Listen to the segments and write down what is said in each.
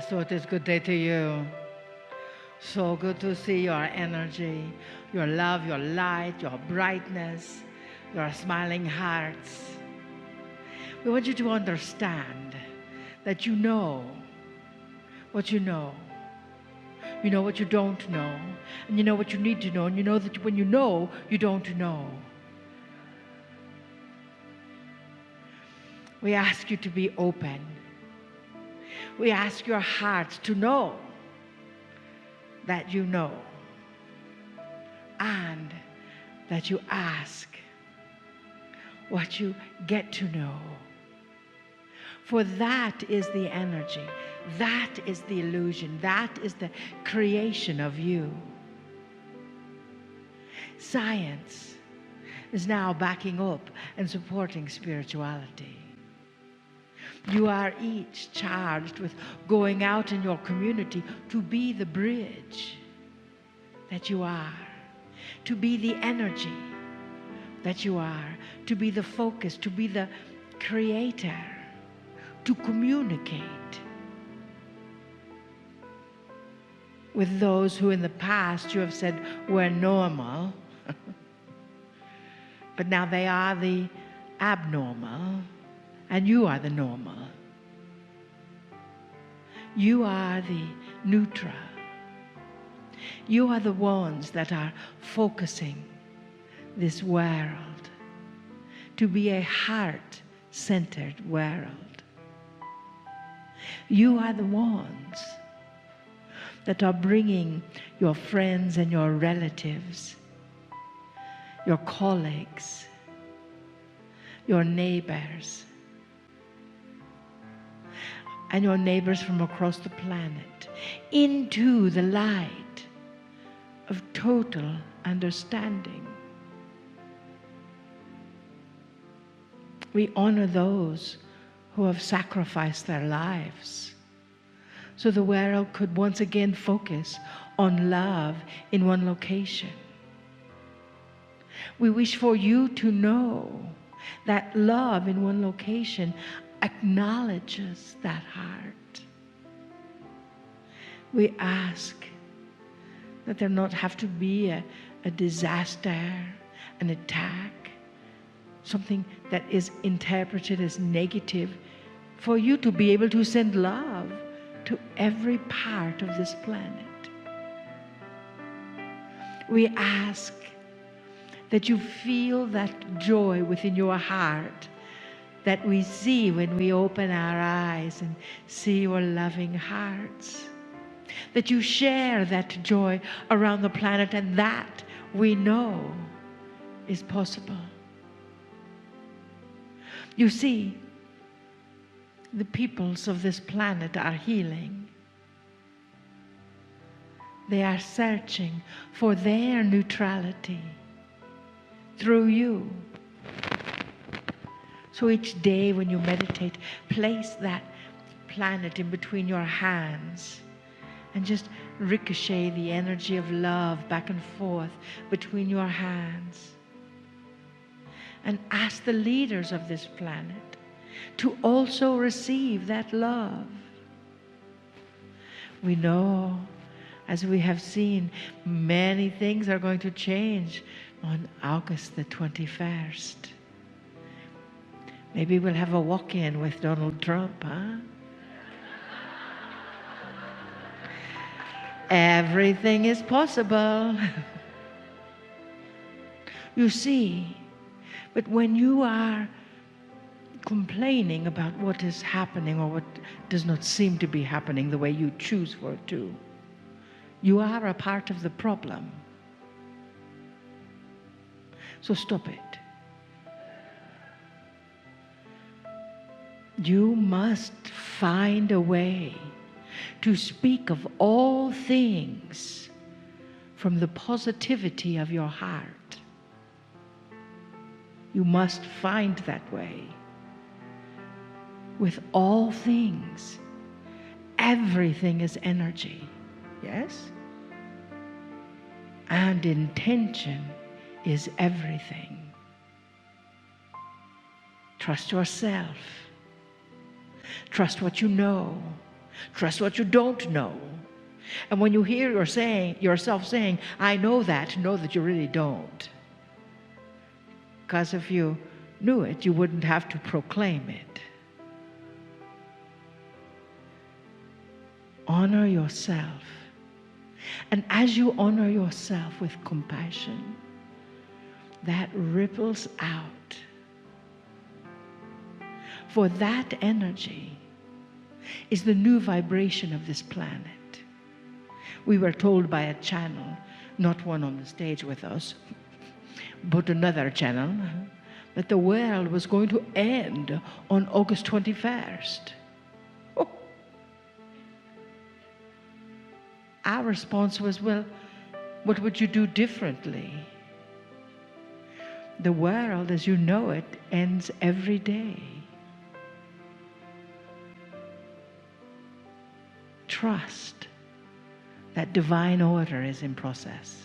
So it is good day to you. So good to see your energy, your love, your light, your brightness, your smiling hearts. We want you to understand that you know what you know. You know what you don't know. And you know what you need to know. And you know that when you know, you don't know. We ask you to be open. We ask your hearts to know that you know. And that you ask what you get to know. For that is the energy. That is the illusion. That is the creation of you. Science is now backing up and supporting spirituality. You are each charged with going out in your community to be the bridge that you are, to be the energy that you are, to be the focus, to be the creator, to communicate with those who in the past you have said were normal, but now they are the abnormal, and you are the normal. You are the neutral. You are the ones that are focusing this world to be a heart-centered world. You are the ones that are bringing your friends and your relatives, your colleagues, your neighbors, and your neighbors from across the planet into the light of total understanding. We honor those who have sacrificed their lives so the world could once again focus on love in one location. We wish for you to know that love in one location acknowledges that heart. We ask that there not have to be a disaster, an attack, something that is interpreted as negative, for you to be able to send love to every part of this planet. We ask that you feel that joy within your heart that we see when we open our eyes and see your loving hearts. That you share that joy around the planet, and that we know is possible. You see, the peoples of this planet are healing. They are searching for their neutrality through you. So each day when you meditate, place that planet in between your hands and just ricochet the energy of love back and forth between your hands. And ask the leaders of this planet to also receive that love. We know, as we have seen, many things are going to change on August the 21st. Maybe we'll have a walk-in with Donald Trump, huh? Everything is possible. You see, but when you are complaining about what is happening or what does not seem to be happening the way you choose for it to, you are a part of the problem. So stop it. You must find a way to speak of all things from the positivity of your heart. You must find that way. With all things, everything is energy, yes? And intention is everything. Trust yourself. Trust what you know. Trust what you don't know. And when you hear yourself saying, I know that you really don't. Because if you knew it, you wouldn't have to proclaim it. Honor yourself. And as you honor yourself with compassion, that ripples out. For that energy is the new vibration of this planet. We were told by a channel, not one on the stage with us, but another channel, that the world was going to end on August 21st. Oh. Our response was, well, what would you do differently? The world, as you know it, ends every day. Trust that divine order is in process.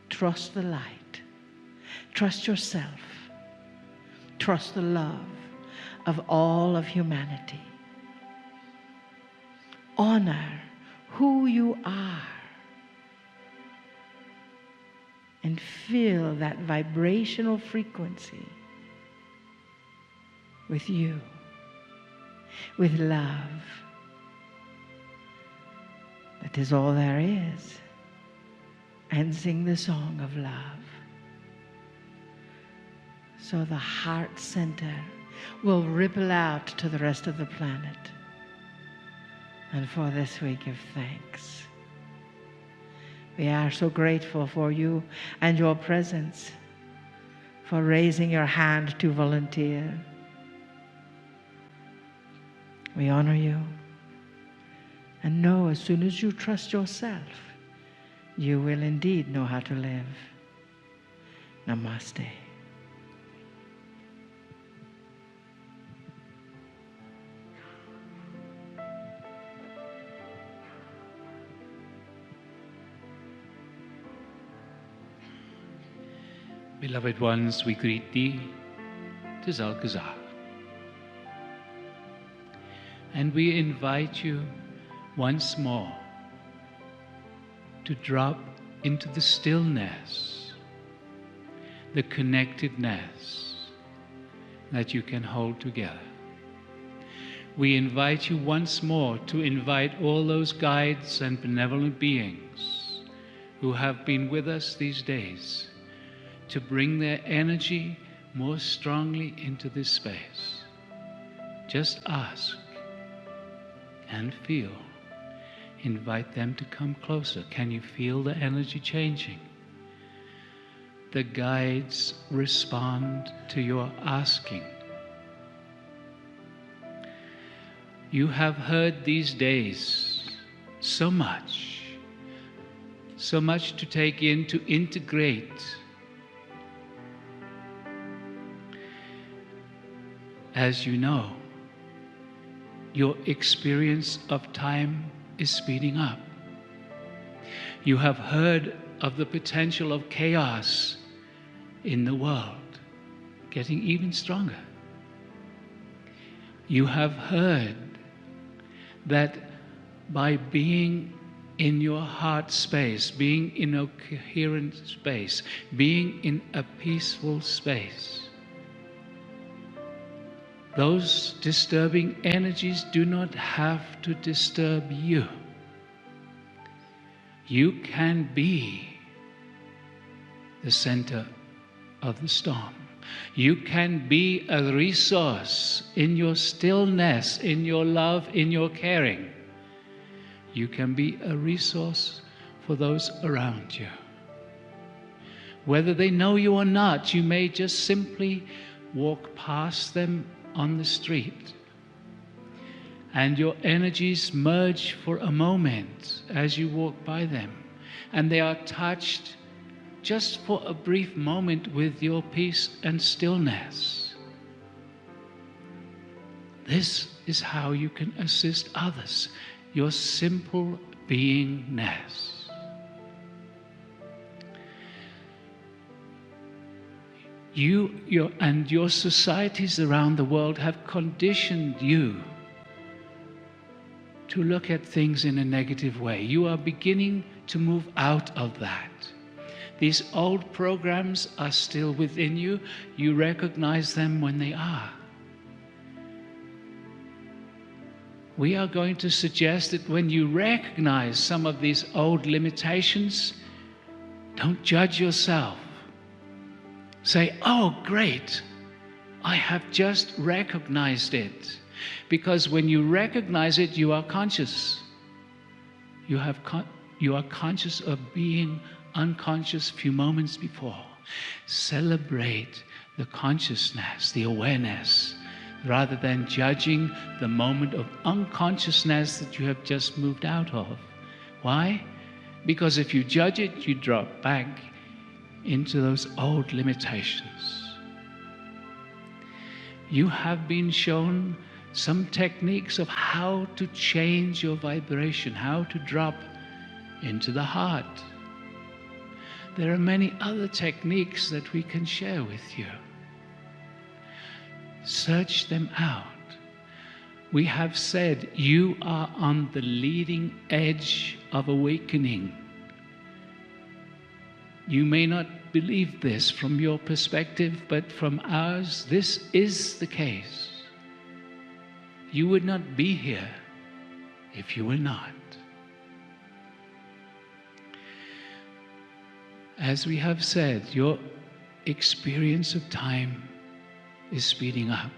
Trust the light. Trust yourself. Trust the love of all of humanity. Honor who you are. And feel that vibrational frequency with you, with love. That is all there is. And sing the song of love. So the heart center will ripple out to the rest of the planet. And for this we give thanks. We are so grateful for you and your presence, for raising your hand to volunteer. We honor you. And know, as soon as you trust yourself, you will indeed know how to live. Namaste. Beloved ones, we greet thee, Tizal Kazah. And we invite you once more to drop into the stillness, the connectedness that you can hold together. We invite you once more to invite all those guides and benevolent beings who have been with us these days to bring their energy more strongly into this space. Just ask and feel. Invite them to come closer. Can you feel the energy changing? The guides respond to your asking. You have heard these days so much to take in, to integrate. As you know, your experience of time is speeding up. You have heard of the potential of chaos in the world getting even stronger. You have heard that by being in your heart space, being in a coherent space, being in a peaceful space, those disturbing energies do not have to disturb you. You can be the center of the storm. You can be a resource in your stillness, in your love, in your caring. You can be a resource for those around you. Whether they know you or not, you may just simply walk past them on the street, and your energies merge for a moment as you walk by them, and they are touched just for a brief moment with your peace and stillness. This is how you can assist others, your simple beingness. Your societies around the world have conditioned you to look at things in a negative way. You are beginning to move out of that. These old programs are still within you. You recognize them when they are. We are going to suggest that when you recognize some of these old limitations, don't judge yourself. Say, oh, great, I have just recognized it. Because when you recognize it, you are conscious. You are conscious of being unconscious a few moments before. Celebrate the consciousness, the awareness, rather than judging the moment of unconsciousness that you have just moved out of. Why? Because if you judge it, you drop back into those old limitations. You have been shown some techniques of how to change your vibration, how to drop into the heart. There are many other techniques that we can share with you. Search them out. We have said you are on the leading edge of awakening. You may not believe this from your perspective, but from ours, this is the case. You would not be here if you were not. As we have said, your experience of time is speeding up.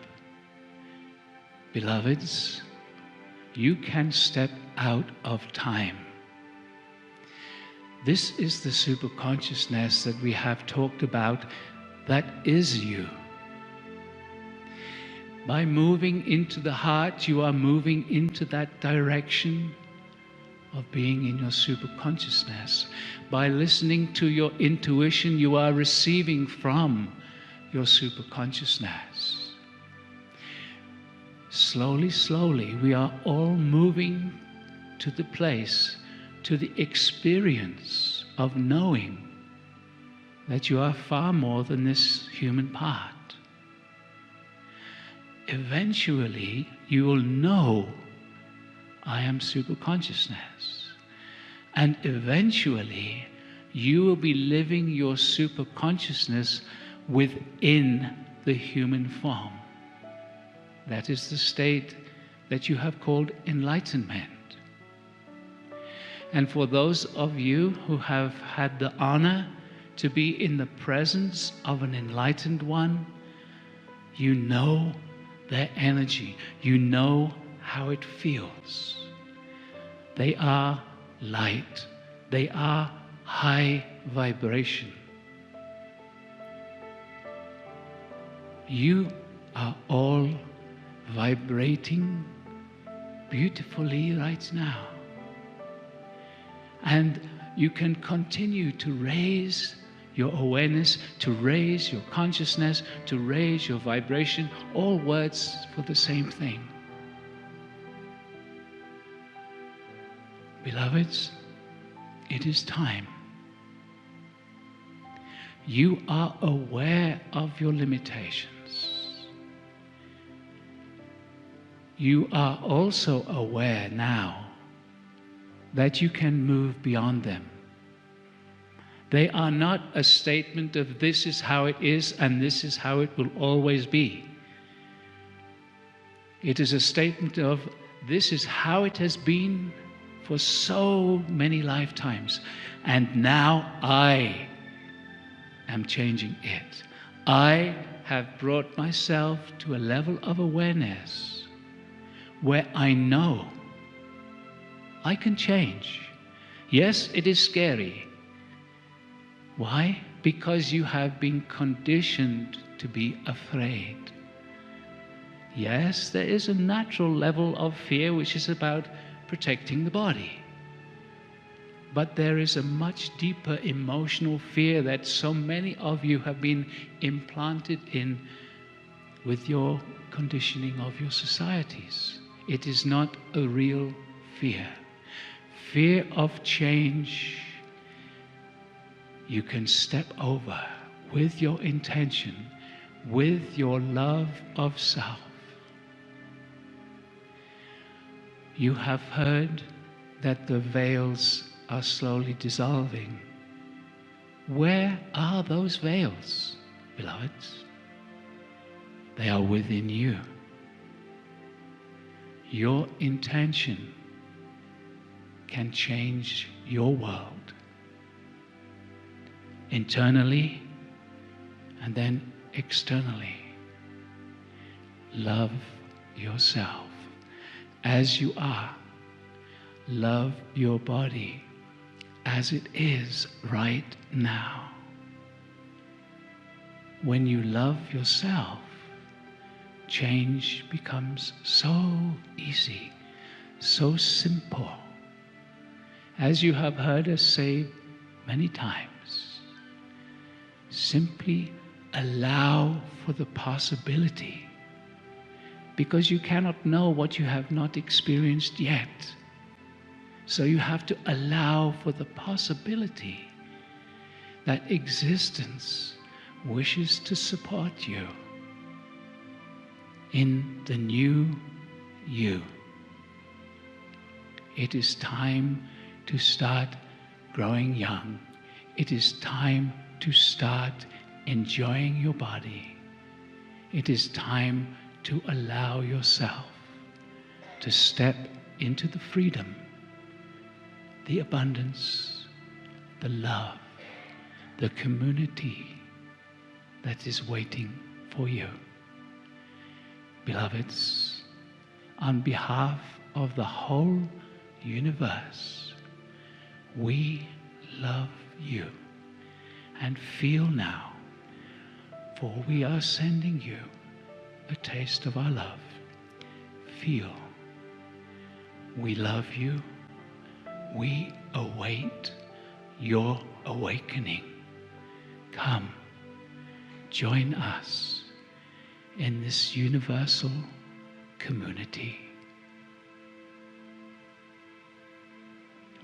Beloveds, you can step out of time. This is the superconsciousness that we have talked about, that is you. By moving into the heart, you are moving into that direction of being in your superconsciousness. By listening to your intuition, you are receiving from your superconsciousness. Slowly, slowly, we are all moving to the place, to the experience of knowing that you are far more than this human part. Eventually, you will know I am superconsciousness. And eventually, you will be living your superconsciousness within the human form. That is the state that you have called enlightenment. And for those of you who have had the honor to be in the presence of an enlightened one, you know their energy. You know how it feels. They are light. They are high vibration. You are all vibrating beautifully right now. And you can continue to raise your awareness, to raise your consciousness, to raise your vibration, all words for the same thing. Beloveds, it is time. You are aware of your limitations. You are also aware now that you can move beyond them. They are not a statement of this is how it is and this is how it will always be. It is a statement of this is how it has been for so many lifetimes, and now I am changing it. I have brought myself to a level of awareness where I know I can change. Yes, it is scary. Why? Because you have been conditioned to be afraid. Yes, there is a natural level of fear which is about protecting the body. But there is a much deeper emotional fear that so many of you have been implanted in with your conditioning of your societies. It is not a real fear. Fear of change, you can step over with your intention, with your love of self. You have heard that the veils are slowly dissolving. Where are those veils, beloveds? They are within you. Your intention can change your world internally and then externally. Love yourself as you are. Love your body as it is right now. When you love yourself, change becomes so easy, so simple. As you have heard us say many times, simply allow for the possibility, because you cannot know what you have not experienced yet. So you have to allow for the possibility that existence wishes to support you in the new you. It is time to start growing young. It is time to start enjoying your body. It is time to allow yourself to step into the freedom, the abundance, the love, the community that is waiting for you. Beloveds, on behalf of the whole universe, we love you. And feel now, for we are sending you a taste of our love. Feel. We love you. We await your awakening. Come, join us in this universal community.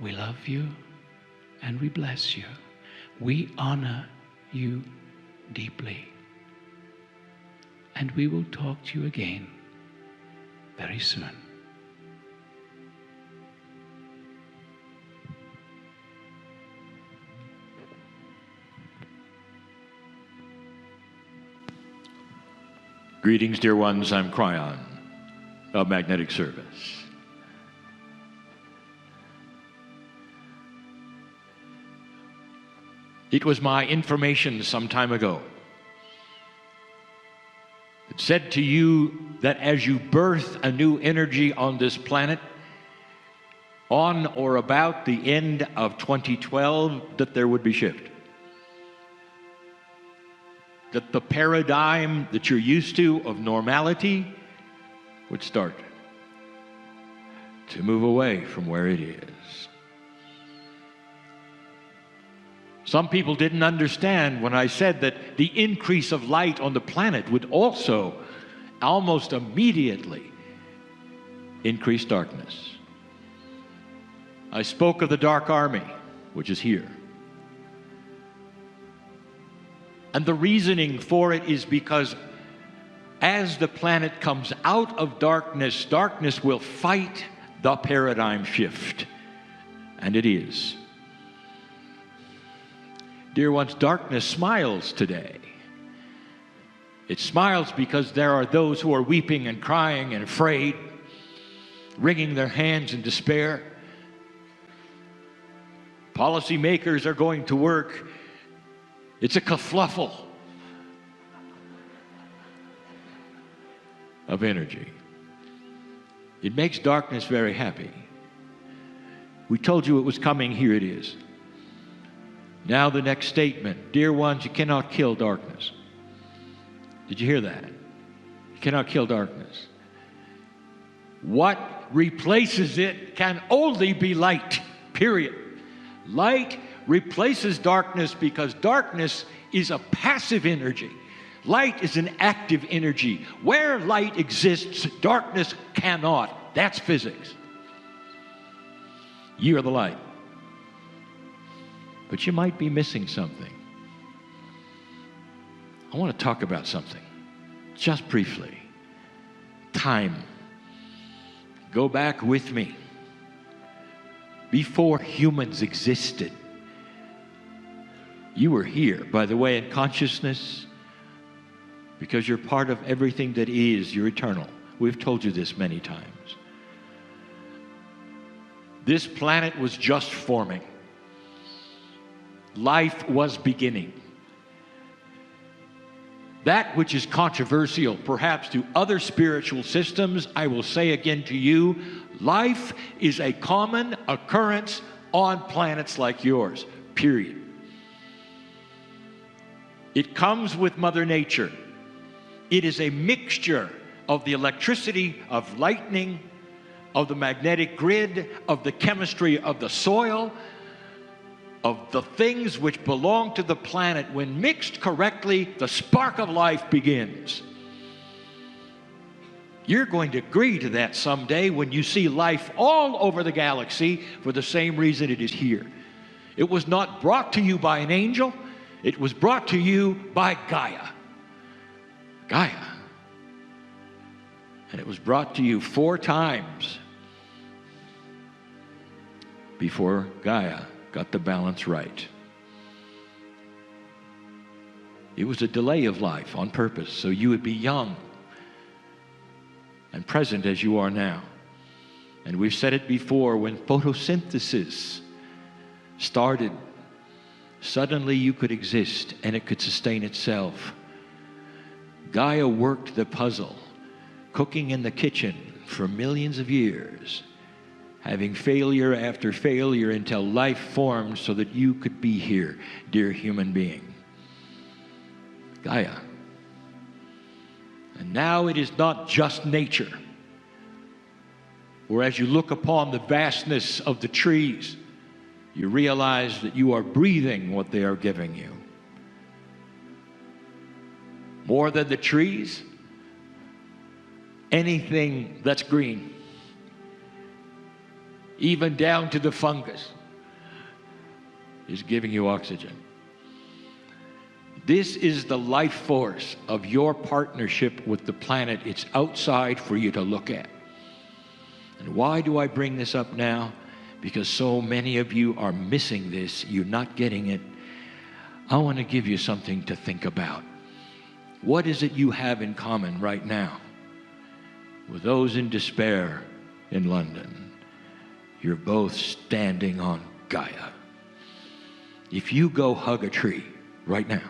We love you and we bless you. We honor you deeply. And we will talk to you again very soon. Greetings, dear ones. I'm Cryon of Magnetic Service. It was my information some time ago. It said to you that as you birth a new energy on this planet, on or about the end of 2012, that there would be shift. That the paradigm that you're used to of normality would start to move away from where it is. Some people didn't understand when I said that the increase of light on the planet would also almost immediately increase darkness. I spoke of the dark army, which is here. And the reasoning for it is because as the planet comes out of darkness, darkness will fight the paradigm shift. And it is. Dear ones, darkness smiles today. It smiles because there are those who are weeping and crying and afraid, wringing their hands in despair. Policymakers are going to work. It's a kerfluffle of energy. It makes darkness very happy. We told you it was coming. Here it is. Now the next statement. Dear ones, you cannot kill darkness. Did you hear that? You cannot kill darkness. What replaces it can only be light, period. Light replaces darkness because darkness is a passive energy. Light is an active energy. Where light exists, darkness cannot. That's physics. You are the light. But you might be missing something. I want to talk about something, just briefly. Time. Go back with me. Before humans existed, you were here, by the way, in consciousness, because you're part of everything that is. You're eternal. We've told you this many times. This planet was just forming. Life was beginning. That which is controversial, perhaps to other spiritual systems, I will say again to you, life is a common occurrence on planets like yours, period. It comes with Mother Nature. It is a mixture of the electricity, of lightning, of the magnetic grid, of the chemistry of the soil, of the things which belong to the planet. When mixed correctly, the spark of life begins. You're going to agree to that someday when you see life all over the galaxy for the same reason it is here. It was not brought to you by an angel. It was brought to you by Gaia. Gaia. And it was brought to you 4 times before Gaia got the balance right. It was a delay of life on purpose, so you would be young and present as you are now. And we've said it before, when photosynthesis started, suddenly you could exist and it could sustain itself. Gaia worked the puzzle, cooking in the kitchen for millions of years, having failure after failure until life formed so that you could be here, dear human being. Gaia. And now it is not just nature, where as you look upon the vastness of the trees, you realize that you are breathing what they are giving you. More than the trees, anything that's green, even down to the fungus, is giving you oxygen. This is the life force of your partnership with the planet. It's outside for you to look at. And why do I bring this up now? Because so many of you are missing this. You're not getting it. I want to give you something to think about. What is it you have in common right now with those in despair in London? You're both standing on Gaia. If you go hug a tree right now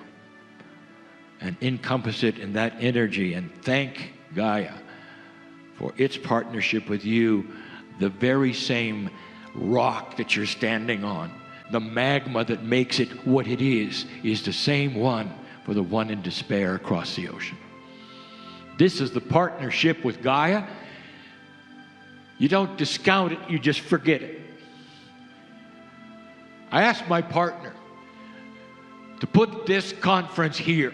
and encompass it in that energy and thank Gaia for its partnership with you, the very same rock that you're standing on, the magma that makes it what it is the same one for the one in despair across the ocean. This is the partnership with Gaia. You don't discount it, you just forget it. I asked my partner to put this conference here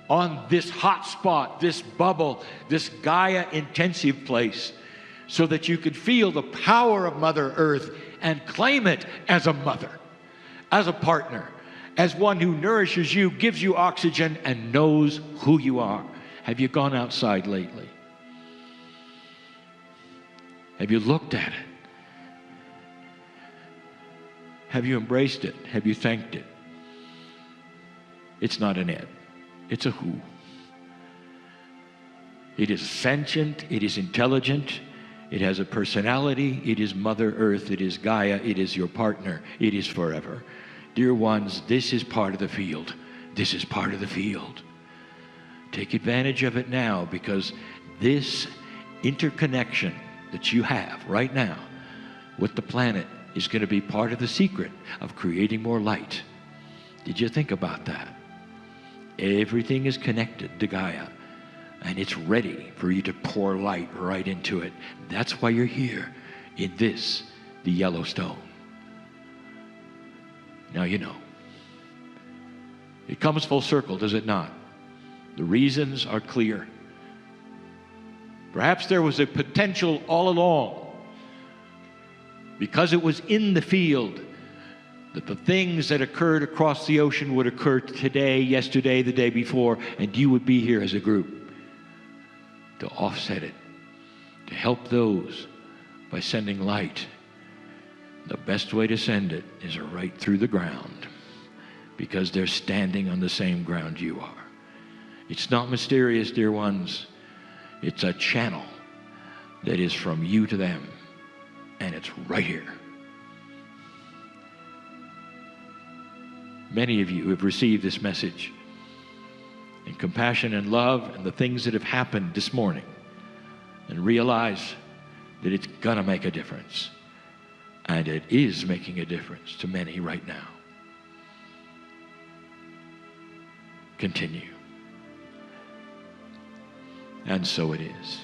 on this hot spot, this bubble, this Gaia intensive place, so that you could feel the power of Mother Earth and claim it as a mother, as a partner, as one who nourishes you, gives you oxygen, and knows who you are. Have you gone outside lately? Have you looked at it? Have you embraced it? Have you thanked it? It's not an it, it's a who. It is sentient, it is intelligent, it has a personality, it is Mother Earth, it is Gaia, it is your partner, it is forever. Dear ones, this is part of the field. This is part of the field. Take advantage of it now, because this interconnection that you have right now with the planet is going to be part of the secret of creating more light. Did you think about that? Everything is connected to Gaia, and it's ready for you to pour light right into it. That's why you're here in this, the Yellowstone. Now you know. It comes full circle, does it not? The reasons are clear. Perhaps there was a potential all along, because it was in the field, that the things that occurred across the ocean would occur today, yesterday, the day before, and you would be here as a group to offset it, to help those by sending light. The best way to send it is right through the ground, because they're standing on the same ground you are. It's not mysterious, dear ones. It's a channel that is from you to them, and it's right here. Many of you have received this message in compassion and love and the things that have happened this morning, and realize that it's going to make a difference. And it is making a difference to many right now. Continue. And so it is.